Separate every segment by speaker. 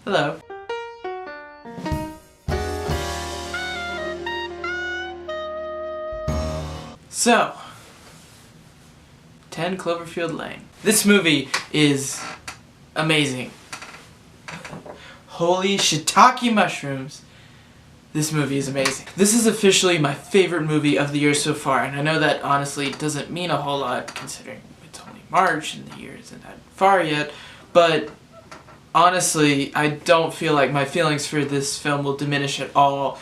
Speaker 1: Hello. So, 10 Cloverfield Lane. This movie is amazing. Holy shiitake mushrooms. This movie is amazing. This is officially my favorite movie of the year so far, and I know that honestly doesn't mean a whole lot considering it's only March and the year isn't that far yet, but honestly, I don't feel like my feelings for this film will diminish at all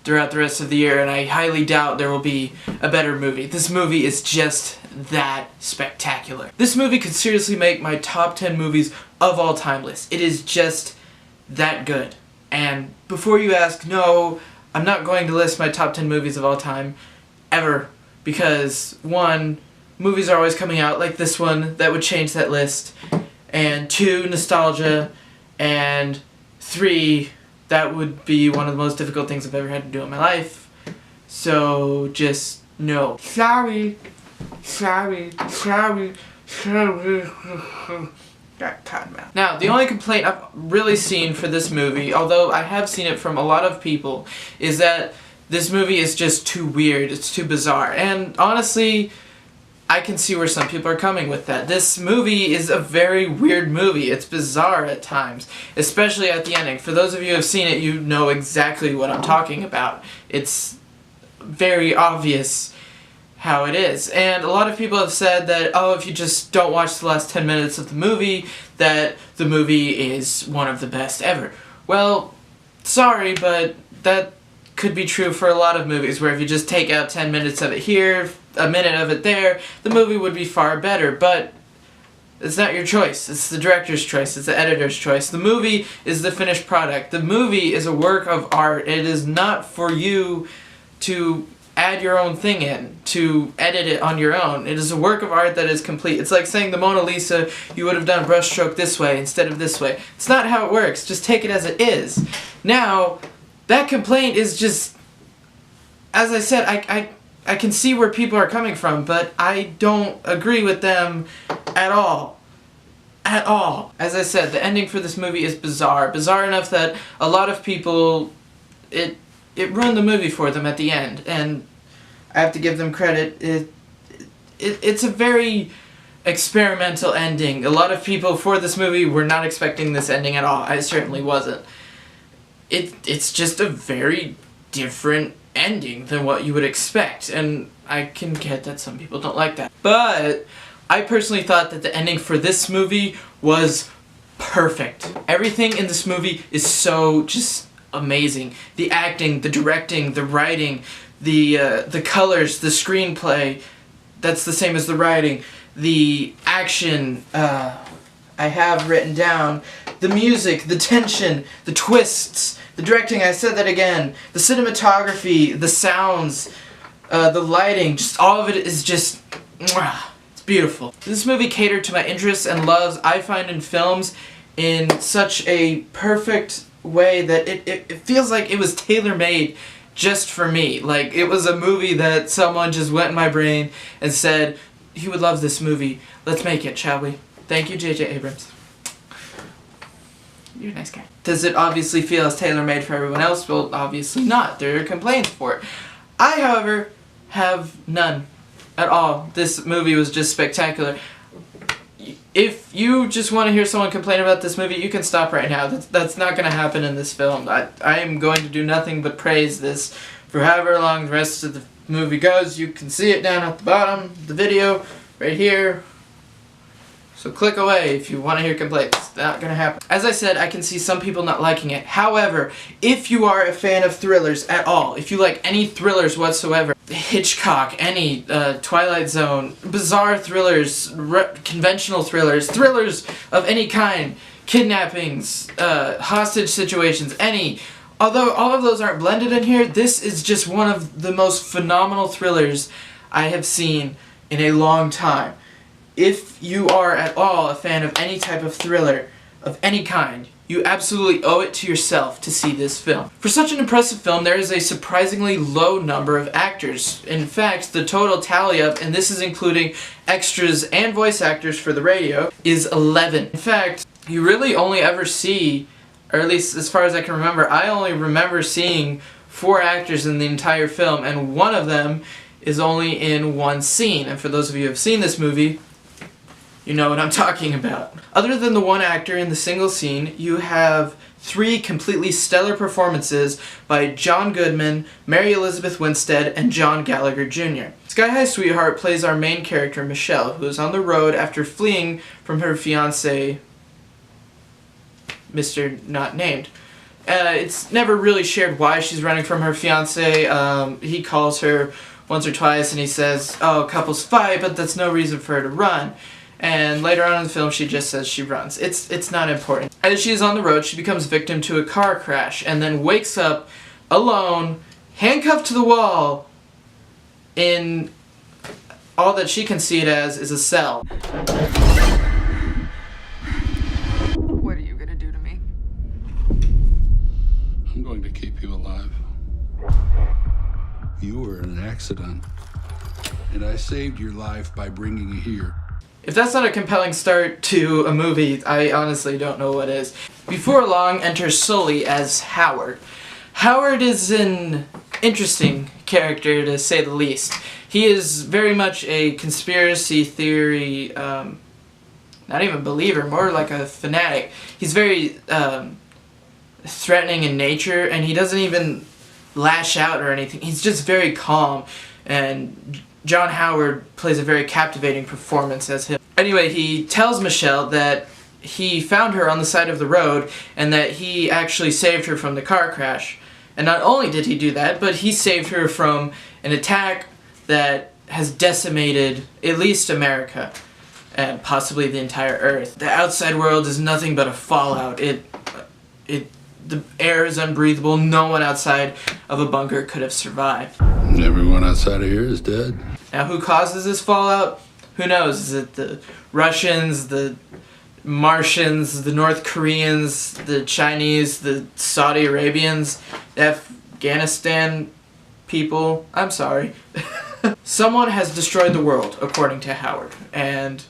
Speaker 1: throughout the rest of the year, and I highly doubt there will be a better movie. This movie is just that spectacular. This movie could seriously make my top 10 movies of all time list. It is just that good. And before you ask, no, I'm not going to list my top 10 movies of all time, ever, because 1, movies are always coming out like this one that would change that list, and 2, nostalgia, and 3, that would be one of the most difficult things I've ever had to do in my life. So just no. Sorry. Got cotton mouth. Now, the only complaint I've really seen for this movie, although I have seen it from a lot of people, is that this movie is just too weird. It's too bizarre. And honestly, I can see where some people are coming with that. This movie is a very weird movie. It's bizarre at times, especially at the ending. For those of you who have seen it, you know exactly what I'm talking about. It's very obvious how it is. And a lot of people have said that, oh, if you just don't watch the last 10 minutes of the movie, that the movie is one of the best ever. Well, sorry, but that could be true for a lot of movies, where if you just take out 10 minutes of it here, a minute of it there, the movie would be far better. But it's not your choice. It's the director's choice. It's the editor's choice. The movie is the finished product. The movie is a work of art. It is not for you to add your own thing in, to edit it on your own. It is a work of art that is complete. It's like saying the Mona Lisa, you would have done brushstroke this way instead of this way. It's not how it works. Just take it as it is. Now, that complaint is just, as I said, I can see where people are coming from, but I don't agree with them at all. At all. As I said, the ending for this movie is bizarre. Bizarre enough that a lot of people, it ruined the movie for them at the end, and I have to give them credit. It's a very experimental ending. A lot of people for this movie were not expecting this ending at all. I certainly wasn't. It's just a very different ending than what you would expect, and I can get that some people don't like that. But I personally thought that the ending for this movie was perfect. Everything in this movie is so just amazing. The acting, the directing, the writing, the colors, the screenplay, that's the same as the writing, the action, I have written down, the music, the tension, the twists, the directing, I said that again, the cinematography, the sounds, the lighting, just all of it is just, it's beautiful. This movie catered to my interests and loves I find in films in such a perfect way that it feels like it was tailor-made just for me. Like, it was a movie that someone just went in my brain and said, you would love this movie, let's make it, shall we? Thank you, J.J. Abrams. You're a nice guy. Does it obviously feel as tailor-made for everyone else? Well, obviously not. There are complaints for it. I, however, have none at all. This movie was just spectacular. If you just want to hear someone complain about this movie, you can stop right now. That's not going to happen in this film. I am going to do nothing but praise this for however long the rest of the movie goes. You can see it down at the bottom of the video, right here. So click away if you want to hear complaints. It's not going to happen. As I said, I can see some people not liking it. However, if you are a fan of thrillers at all, if you like any thrillers whatsoever, Hitchcock, any Twilight Zone, bizarre thrillers, conventional thrillers, thrillers of any kind, kidnappings, hostage situations, any. Although all of those aren't blended in here, this is just one of the most phenomenal thrillers I have seen in a long time. If you are at all a fan of any type of thriller of any kind, You absolutely owe it to yourself to see this film. For such an impressive film, there is a surprisingly low number of actors. In fact, the total tally up, and this is including extras and voice actors for the radio, is 11. In fact, you really only ever see, or at least as far as I can remember, I only remember seeing 4 actors in the entire film, and one of them is only in one scene. And for those of you who have seen this movie, you know what I'm talking about. Other than the one actor in the single scene, you have 3 completely stellar performances by John Goodman, Mary Elizabeth Winstead, and John Gallagher Jr. Sky High Sweetheart plays our main character, Michelle, who is on the road after fleeing from her fiancé, Mr. Not Named. It's never really shared why she's running from her fiancé. He calls her once or twice and he says, oh, couples fight, but that's no reason for her to run. And later on in the film, she just says she runs. It's not important. As she is on the road, she becomes victim to a car crash and then wakes up alone, handcuffed to the wall, in all that she can see it as is a cell.
Speaker 2: What are you gonna do to me?
Speaker 3: I'm going to keep you alive. You were in an accident, and I saved your life by bringing you here.
Speaker 1: If that's not a compelling start to a movie, I honestly don't know what is. Before long enters Sully as Howard. Howard is an interesting character, to say the least. He is very much a conspiracy theory, not even believer, more like a fanatic. He's very threatening in nature, and he doesn't even lash out or anything. He's just very calm, and John Howard plays a very captivating performance as him. Anyway, he tells Michelle that he found her on the side of the road and that he actually saved her from the car crash. And not only did he do that, but he saved her from an attack that has decimated at least America and possibly the entire Earth. The outside world is nothing but a fallout. The air is unbreathable. No one outside of a bunker could have survived.
Speaker 3: Everyone outside of here is dead.
Speaker 1: Now, who causes this fallout? Who knows? Is it the Russians, the Martians, the North Koreans, the Chinese, the Saudi Arabians, the Afghanistan people? I'm sorry. Someone has destroyed the world, according to Howard, and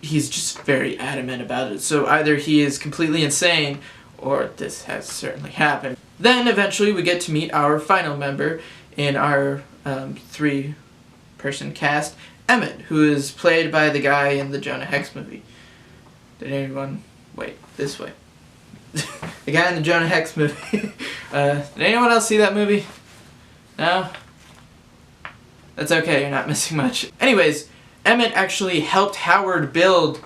Speaker 1: he's just very adamant about it. So either he is completely insane, or this has certainly happened. Then eventually we get to meet our final member in our 3-person cast, Emmett, who is played by the guy in the Jonah Hex movie. Did anyone... Wait, this way. The guy in the Jonah Hex movie. Did anyone else see that movie? No? That's okay, you're not missing much. Anyways, Emmett actually helped Howard build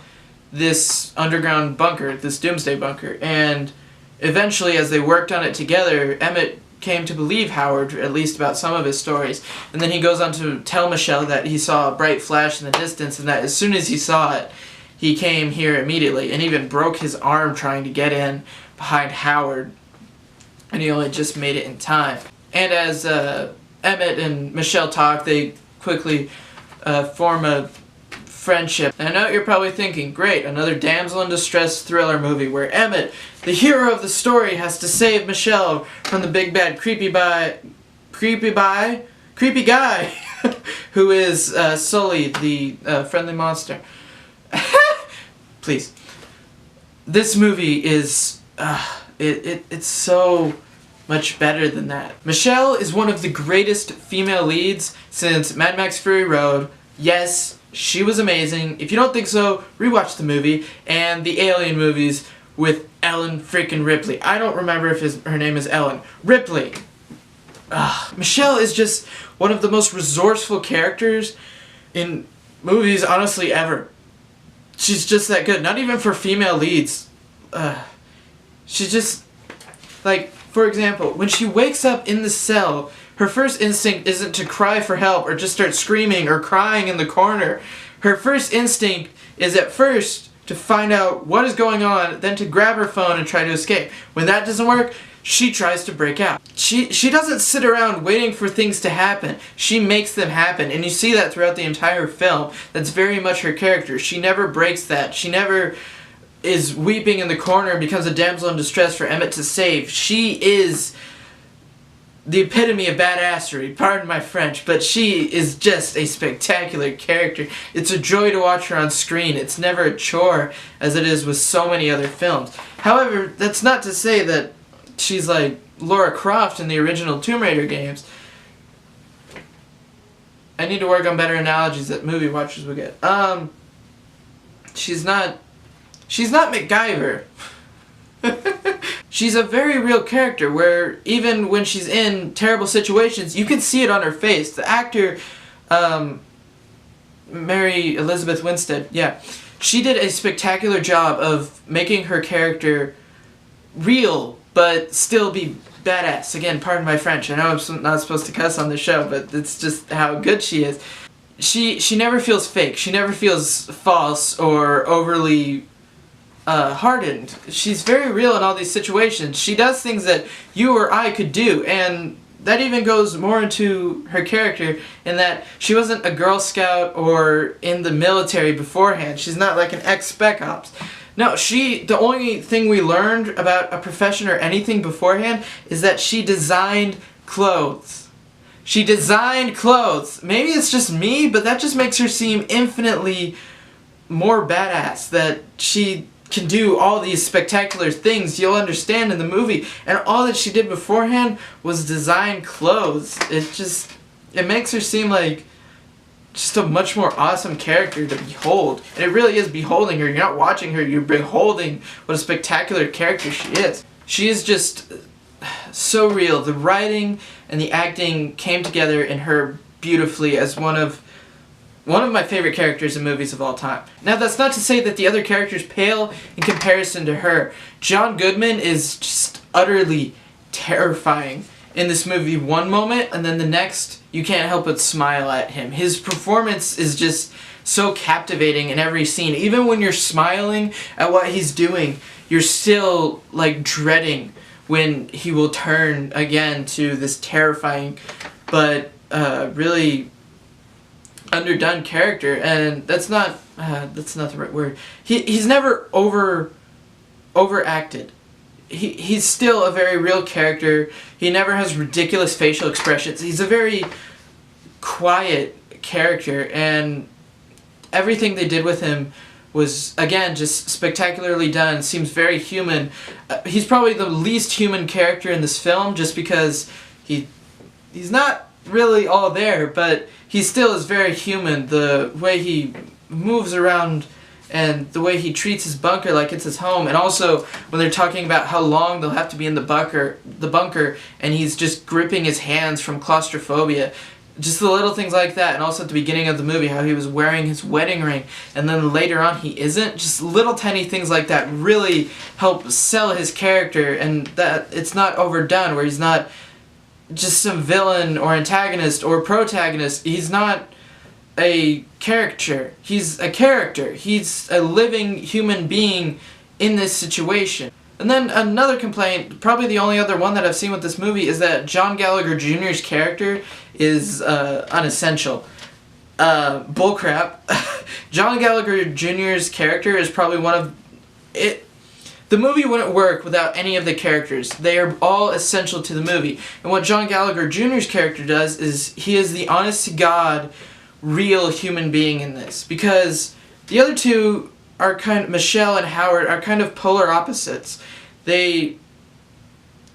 Speaker 1: this underground bunker, this doomsday bunker, and eventually, as they worked on it together, Emmett came to believe Howard, at least about some of his stories. And then he goes on to tell Michelle that he saw a bright flash in the distance and that as soon as he saw it, he came here immediately and even broke his arm trying to get in behind Howard. And he only just made it in time. And as Emmett and Michelle talk, they quickly form a friendship. And I know what you're probably thinking, great, another damsel in distress thriller movie where Emmett, the hero of the story, has to save Michelle from the big bad creepy guy who is Sully, the friendly monster. Please. This movie is it's so much better than that. Michelle is one of the greatest female leads since Mad Max Fury Road. Yes, she was amazing. If you don't think so, rewatch the movie and the Alien movies with Ellen freaking Ripley. I don't remember if her name is Ellen. Ripley. Michelle is just one of the most resourceful characters in movies, honestly, ever. She's just that good. Not even for female leads. She's just, like, for example, when she wakes up in the cell, her first instinct isn't to cry for help or just start screaming or crying in the corner. Her first instinct is at first to find out what is going on, then to grab her phone and try to escape. When that doesn't work, she tries to break out. She doesn't sit around waiting for things to happen. She makes them happen, and you see that throughout the entire film. That's very much her character. She never breaks that. She never is weeping in the corner and becomes a damsel in distress for Emmett to save. She is the epitome of badassery, pardon my French, but she is just a spectacular character. It's a joy to watch her on screen. It's never a chore, as it is with so many other films. However, that's not to say that she's like Lara Croft in the original Tomb Raider games. I need to work on better analogies that movie watchers will get. She's not MacGyver. She's a very real character where even when she's in terrible situations, you can see it on her face. The actor, Mary Elizabeth Winstead, yeah, she did a spectacular job of making her character real, but still be badass. Again, pardon my French. I know I'm not supposed to cuss on the show, but it's just how good she is. She never feels fake. She never feels false or overly hardened. She's very real in all these situations. She does things that you or I could do, and that even goes more into her character in that she wasn't a Girl Scout or in the military beforehand. She's not like an ex-Spec Ops. No, the only thing we learned about a profession or anything beforehand is that she designed clothes. She designed clothes. Maybe it's just me, but that just makes her seem infinitely more badass, that she can do all these spectacular things you'll understand in the movie, and all that she did beforehand was design clothes. It makes her seem like just a much more awesome character to behold. And it really is beholding her. You're not watching her, you're beholding what a spectacular character she is. She is just so real. The writing and the acting came together in her beautifully as one of my favorite characters in movies of all time. Now, that's not to say that the other characters pale in comparison to her. John Goodman is just utterly terrifying in this movie one moment, and then the next, you can't help but smile at him. His performance is just so captivating in every scene. Even when you're smiling at what he's doing, you're still, like, dreading when he will turn again to this terrifying but really underdone character, and that's not the right word. He's never overacted. He's still a very real character. He never has ridiculous facial expressions. He's a very quiet character, and everything they did with him was, again, just spectacularly done. Seems very human. He's probably the least human character in this film, just because he's not really all there, but he still is very human. The way he moves around and the way he treats his bunker like it's his home, and also when they're talking about how long they'll have to be in the bunker, and he's just gripping his hands from claustrophobia. Just the little things like that, and also at the beginning of the movie, how he was wearing his wedding ring, and then later on he isn't. Just little tiny things like that really help sell his character, and that it's not overdone, where he's not just some villain or antagonist or protagonist. He's not a caricature. He's a character. He's a living human being in this situation. And then another complaint, probably the only other one that I've seen with this movie, is that John Gallagher Jr.'s character is unessential. Bullcrap. John Gallagher Jr.'s character is probably one of it. The movie wouldn't work without any of the characters. They are all essential to the movie. And what John Gallagher Jr.'s character does is he is the honest-to-God, real human being in this. Because the other two are Michelle and Howard are kind of polar opposites. They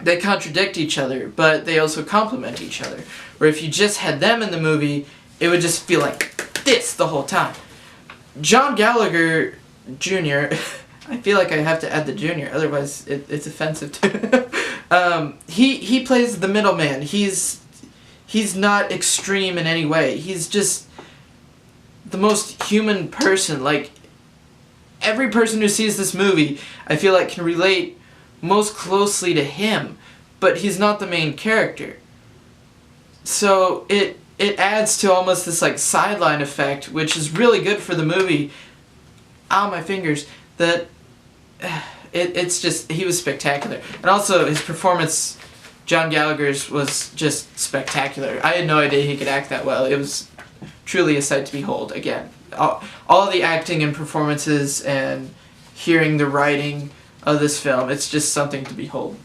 Speaker 1: contradict each other, but they also complement each other. Where if you just had them in the movie, it would just feel like this the whole time. John Gallagher Jr., I feel like I have to add the junior, otherwise it's offensive too. He plays the middleman. He's not extreme in any way. He's just the most human person. Like, every person who sees this movie, I feel like, can relate most closely to him, but he's not the main character. So it adds to almost this like sideline effect, which is really good for the movie. Ow, my fingers. That it's just, he was spectacular. And also his performance, John Gallagher's, was just spectacular. I had no idea he could act that well. It was truly a sight to behold. Again, all the acting and performances and hearing the writing of this film. It's just something to behold.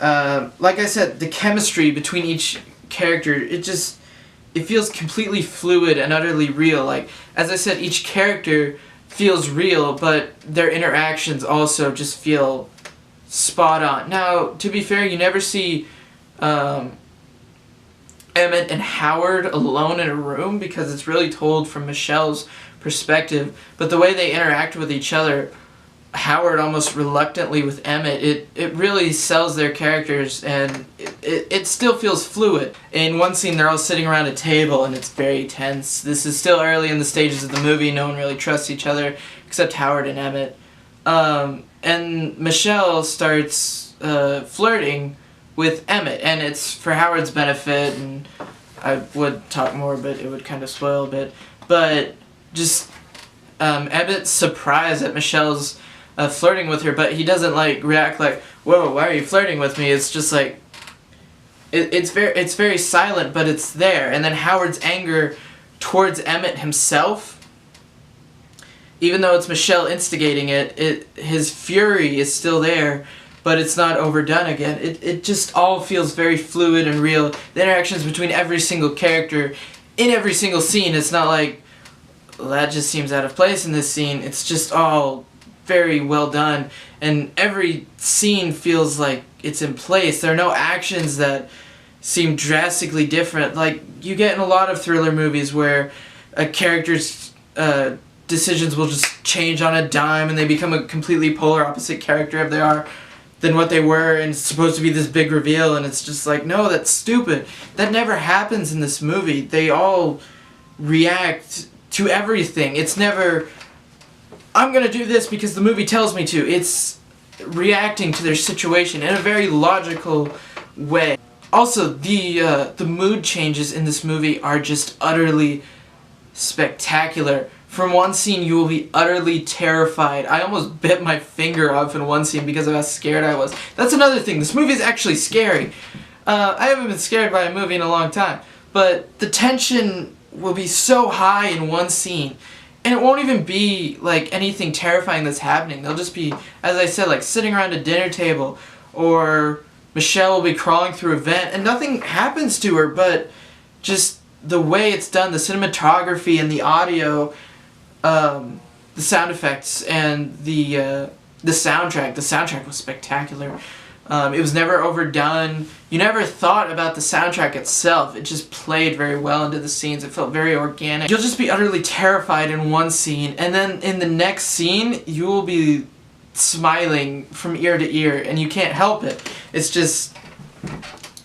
Speaker 1: Like I said, the chemistry between each character, it feels completely fluid and utterly real. Like, as I said, each character feels real, but their interactions also just feel spot on. Now, to be fair, you never see Emmett and Howard alone in a room because it's really told from Michelle's perspective, but the way they interact with each other, Howard almost reluctantly with Emmett, it really sells their characters, and it still feels fluid. In one scene, they're all sitting around a table, and it's very tense. This is still early in the stages of the movie. No one really trusts each other, except Howard and Emmett. And Michelle starts flirting with Emmett, and it's for Howard's benefit, and I would talk more, but it would kind of spoil a bit. But just Emmett's surprised at Michelle's flirting with her, but he doesn't like react like, "Whoa, why are you flirting with me?" It's just like it's very silent, but it's there. And then Howard's anger towards Emmett himself, even though it's Michelle instigating it, his fury is still there, but it's not overdone again. It just all feels very fluid and real. The interactions between every single character in every single scene, it's not like, well, that just seems out of place in this scene. It's just all very well done, and every scene feels like it's in place. There are no actions that seem drastically different, like you get in a lot of thriller movies where a character's decisions will just change on a dime and they become a completely polar opposite character than what they were, and it's supposed to be this big reveal, and it's just like, no, that's stupid. That never happens in this movie. They all react to everything. It's never, I'm gonna do this because the movie tells me to. It's reacting to their situation in a very logical way. Also, the mood changes in this movie are just utterly spectacular. From one scene, you will be utterly terrified. I almost bit my finger off in one scene because of how scared I was. That's another thing. This movie is actually scary. I haven't been scared by a movie in a long time, but the tension will be so high in one scene, and it won't even be like anything terrifying that's happening. They'll just be, as I said, like sitting around a dinner table, or Michelle will be crawling through a vent and nothing happens to her, but just the way it's done, the cinematography and the audio, the sound effects, and the soundtrack. The soundtrack was spectacular. It was never overdone. You never thought about the soundtrack itself. It just played very well into the scenes. It felt very organic. You'll just be utterly terrified in one scene, and then in the next scene, you will be smiling from ear to ear, and you can't help it. It's just,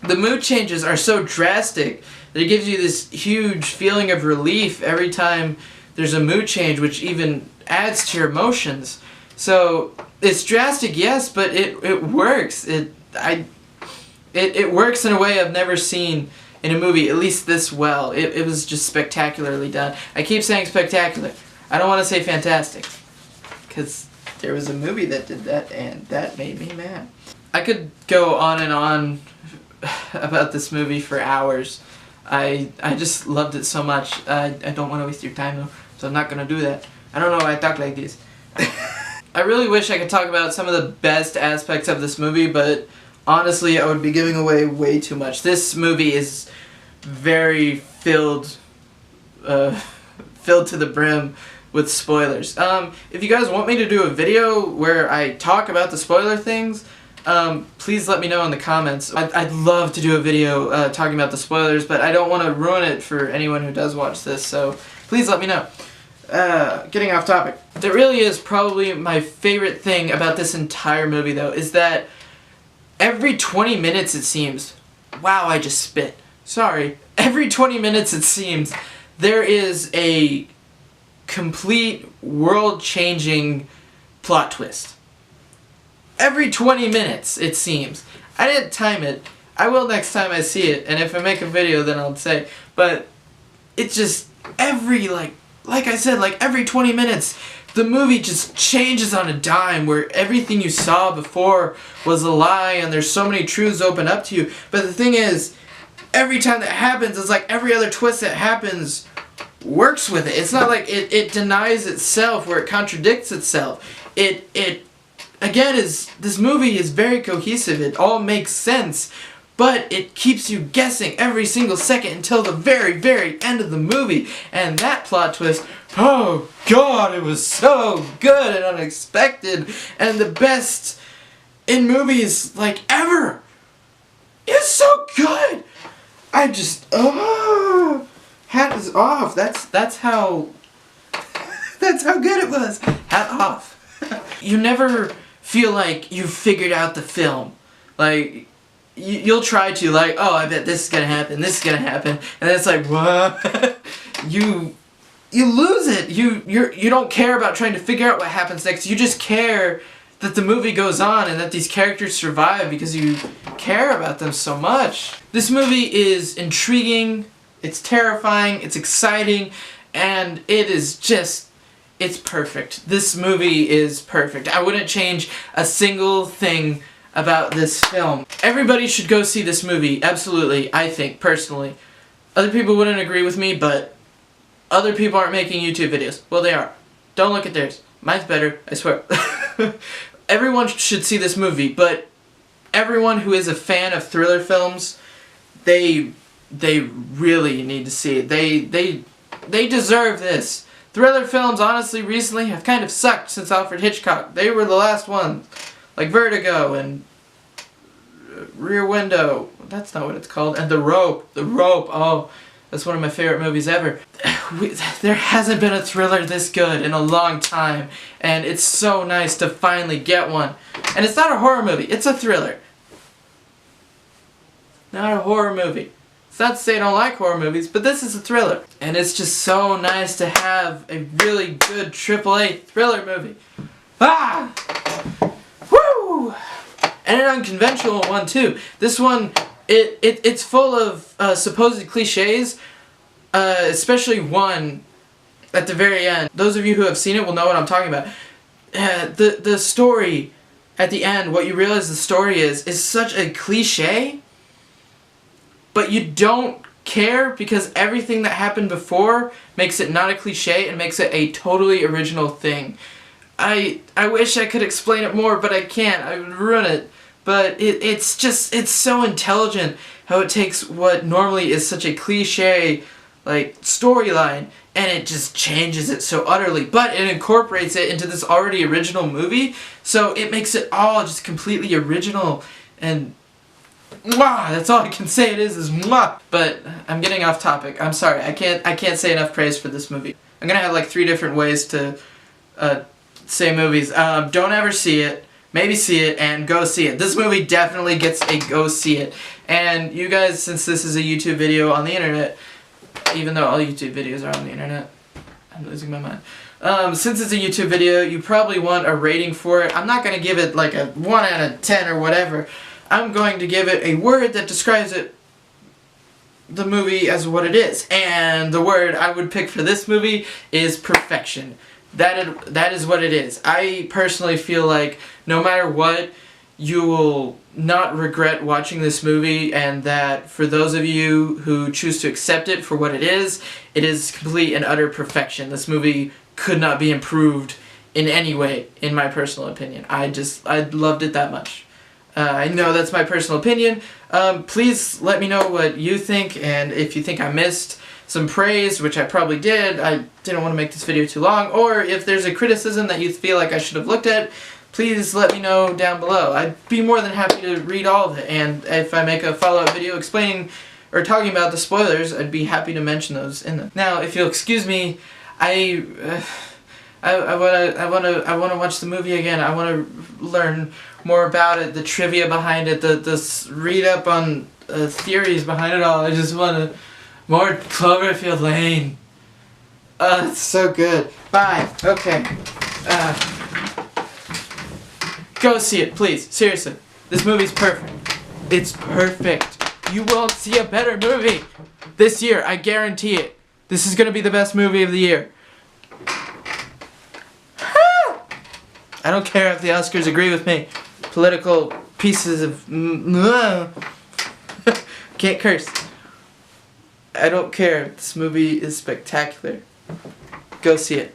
Speaker 1: the mood changes are so drastic that it gives you this huge feeling of relief every time there's a mood change, which even adds to your emotions. So it's drastic, yes, but it works. It works in a way I've never seen in a movie, at least this well. It was just spectacularly done. I keep saying spectacular. I don't want to say fantastic, because there was a movie that did that, and that made me mad. I could go on and on about this movie for hours. I just loved it so much. I don't want to waste your time though, so I'm not going to do that. I don't know why I talk like this. I really wish I could talk about some of the best aspects of this movie, but honestly, I would be giving away way too much. This movie is very filled to the brim with spoilers. If you guys want me to do a video where I talk about the spoiler things, please let me know in the comments. I'd love to do a video talking about the spoilers, but I don't want to ruin it for anyone who does watch this, so please let me know. Getting off topic. There really is probably my favorite thing about this entire movie, though, is that every 20 minutes it seems, wow, I just spit. Sorry. Every 20 minutes it seems, there is a complete world-changing plot twist. Every 20 minutes, it seems. I didn't time it. I will next time I see it, and if I make a video, then I'll say. But it's just every, like I said, like every 20 minutes, the movie just changes on a dime, where everything you saw before was a lie, and there's so many truths open up to you. But the thing is, every time that happens, it's like every other twist that happens works with it. It's not like it denies itself, where it contradicts itself. This movie is very cohesive. It all makes sense, but it keeps you guessing every single second until the very, very end of the movie. And that plot twist, oh God, it was so good and unexpected, and the best in movies like ever. It's so good. I just hat is off. That's how good it was. Hat off. You never feel like you've figured out the film. Like, you'll try to, like, oh, I bet this is gonna happen, this is gonna happen, and then it's like, what? you lose it. You don't care about trying to figure out what happens next. You just care that the movie goes on and that these characters survive because you care about them so much. This movie is intriguing, it's terrifying, it's exciting, and it is just, it's perfect. This movie is perfect. I wouldn't change a single thing about this film. Everybody should go see this movie, absolutely, I think, personally. Other people wouldn't agree with me, but other people aren't making YouTube videos. Well, they are. Don't look at theirs. Mine's better, I swear. Everyone should see this movie, but everyone who is a fan of thriller films, they really need to see it. They deserve this. Thriller films, honestly, recently have kind of sucked since Alfred Hitchcock. They were the last ones. Like Vertigo and Rear Window. That's not what it's called. And The Rope. The Rope. Oh, that's one of my favorite movies ever. There hasn't been a thriller this good in a long time. And it's so nice to finally get one. And it's not a horror movie. It's a thriller. Not a horror movie. It's not to say I don't like horror movies, but this is a thriller. And it's just so nice to have a really good AAA thriller movie. Ah! Woo! And an unconventional one too. This one, it's full of supposed cliches, especially one at the very end. Those of you who have seen it will know what I'm talking about. The story at the end, what you realize the story is such a cliche, but you don't care because everything that happened before makes it not a cliche and makes it a totally original thing. I wish I could explain it more, but I can't. I would ruin it. But it's so intelligent how it takes what normally is such a cliche, like, storyline, and it just changes it so utterly. But it incorporates it into this already original movie, so it makes it all just completely original, and mwah, that's all I can say it is mwah. But I'm getting off topic. I'm sorry. I can't say enough praise for this movie. I'm gonna have like 3 different ways to say movies. Don't ever see it, maybe see it, and go see it. This movie definitely gets a go see it. And you guys, since this is a YouTube video on the internet, even though all YouTube videos are on the internet, I'm losing my mind. Since it's a YouTube video, you probably want a rating for it. I'm not going to give it like a 1 out of 10 or whatever. I'm going to give it a word that describes the movie as what it is. And the word I would pick for this movie is perfection. That is what it is. I personally feel like no matter what, you will not regret watching this movie, and that for those of you who choose to accept it for what it is complete and utter perfection. This movie could not be improved in any way, in my personal opinion. I loved it that much. I know that's my personal opinion. Please let me know what you think, and if you think I missed some praise, which I probably did, I didn't want to make this video too long, or if there's a criticism that you feel like I should have looked at, please let me know down below. I'd be more than happy to read all of it, and if I make a follow-up video explaining or talking about the spoilers, I'd be happy to mention those in them. Now, if you'll excuse me, I want to watch the movie again. I want to learn more about it, the trivia behind it, the read up on theories behind it all. I just want to more Cloverfield Lane. It's so good. Bye. Okay. Go see it, please. Seriously. This movie's perfect. It's perfect. You won't see a better movie this year. I guarantee it. This is gonna be the best movie of the year. I don't care if the Oscars agree with me. Political pieces of... Can't curse. I don't care. This movie is spectacular. Go see it.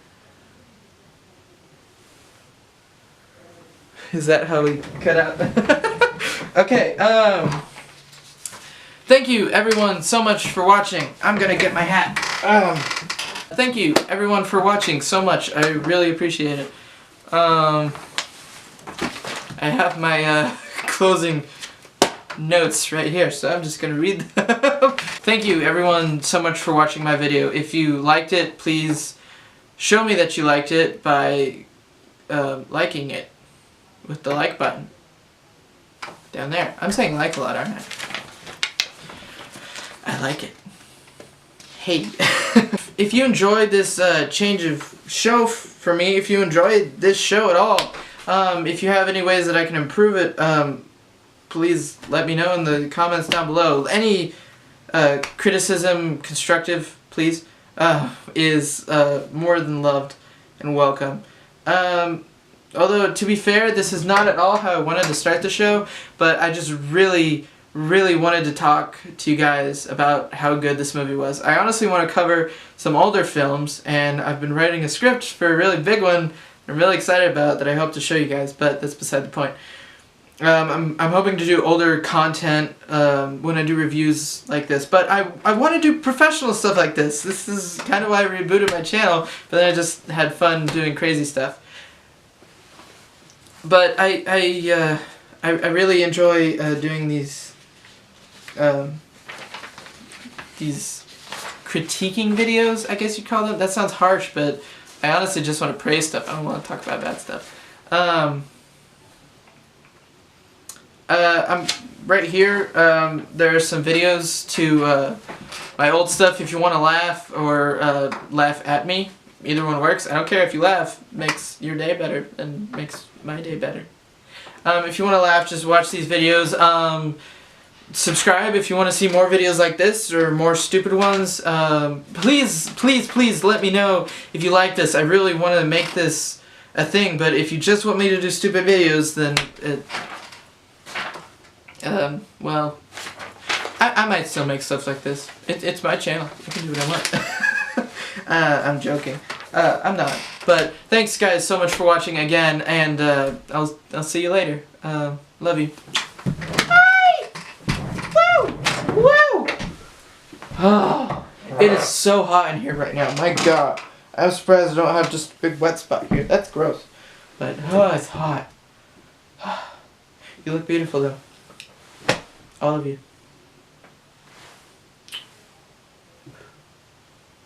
Speaker 1: Is that how we cut out? Okay, thank you everyone so much for watching. I'm gonna get my hat. Thank you everyone for watching so much. I really appreciate it. I have my closing notes right here, so I'm just gonna read them. Thank you everyone so much for watching my video. If you liked it, please show me that you liked it by liking it with the like button down there. I'm saying like a lot, aren't I? I like it. Hey. If you enjoyed this change of show for me, if you enjoyed this show at all, if you have any ways that I can improve it, please let me know in the comments down below. Any criticism, constructive, please, is more than loved and welcome. Although, to be fair, this is not at all how I wanted to start the show, but I just really wanted to talk to you guys about how good this movie was. I honestly want to cover some older films, and I've been writing a script for a really big one I'm really excited about that I hope to show you guys, but that's beside the point. I'm hoping to do older content when I do reviews like this, but I want to do professional stuff like this. This is kind of why I rebooted my channel, but then I just had fun doing crazy stuff. But I really enjoy doing these critiquing videos, I guess you'd call them. That sounds harsh, but I honestly just want to praise stuff. I don't want to talk about bad stuff. I'm right here. There are some videos to my old stuff if you want to laugh or laugh at me. Either one works. I don't care if you laugh. It makes your day better and makes my day better. If you want to laugh, just watch these videos. Subscribe if you want to see more videos like this or more stupid ones. Please let me know if you like this. I really want to make this a thing, but if you just want me to do stupid videos, then well, I might still make stuff like this. It's my channel. I can do what I want. I'm joking. I'm not. But thanks guys so much for watching again, and I'll see you later. Love you. Woo! Oh, it is so hot in here right now. My God, I'm surprised I don't have just a big wet spot here. That's gross. But oh, it's hot. You look beautiful though. All of you.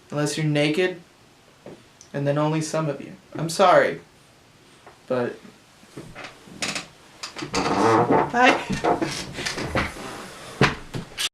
Speaker 1: Unless you're naked, and then only some of you. I'm sorry, but bye.